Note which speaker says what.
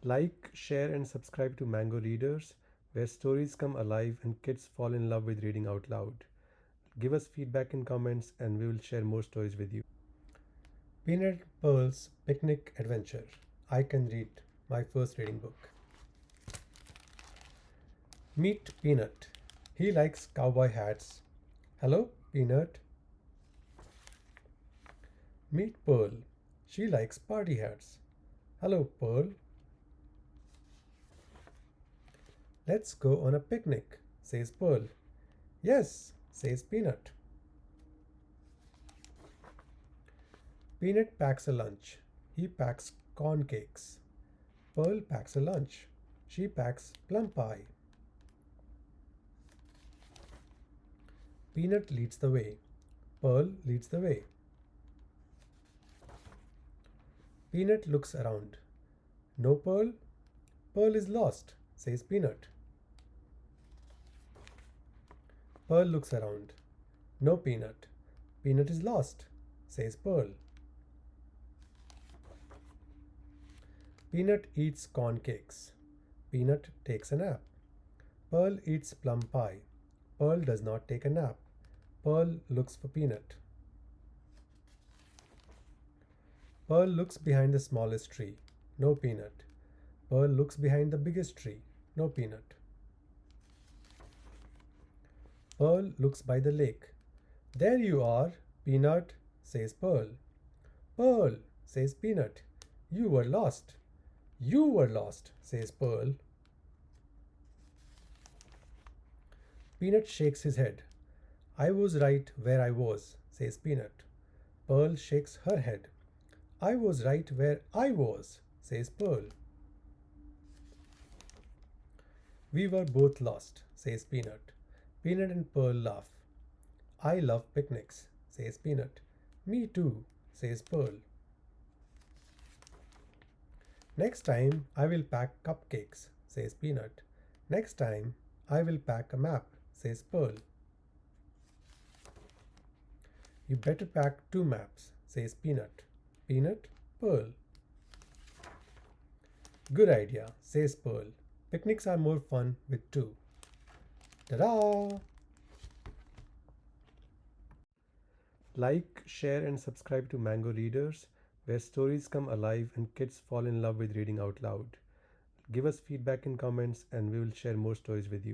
Speaker 1: Like, share, and subscribe to Mango Readers, where stories come alive and kids fall in love with reading out loud. Give us feedback in comments, and we will share more stories with you. Peanut Pearl's Picnic Adventure. I can read my first reading book. Meet Peanut. He likes cowboy hats. Hello, Peanut. Meet Pearl. She likes party hats. Hello, Pearl. Let's go on a picnic, says Pearl. Yes, says Peanut. Peanut packs a lunch. He packs corn cakes. Pearl packs a lunch. She packs plum pie. Peanut leads the way. Pearl leads the way. Peanut looks around. No Pearl? Pearl is lost, says Peanut. Pearl looks around. No Peanut. Peanut is lost, says Pearl. Peanut eats corn cakes. Peanut takes a nap. Pearl eats plum pie. Pearl does not take a nap. Pearl looks for Peanut. Pearl looks behind the smallest tree. No Peanut. Pearl looks behind the biggest tree. No Peanut. Pearl looks by the lake. There you are, Peanut, says Pearl. Pearl, says Peanut. You were lost. You were lost, says Pearl. Peanut shakes his head. I was right where I was, says Peanut. Pearl shakes her head. I was right where I was, says Pearl. We were both lost, says Peanut. Peanut and Pearl laugh. I love picnics, says Peanut. Me too, says Pearl. Next time I will pack cupcakes, says Peanut. Next time I will pack a map, says Pearl. You better pack 2 maps, says Peanut. Peanut, Pearl. Good idea, says Pearl. Picnics are more fun with 2. Ta-da! Like, share, and subscribe to Mango Readers, where stories come alive and kids fall in love with reading out loud. Give us feedback in comments, and we will share more stories with you.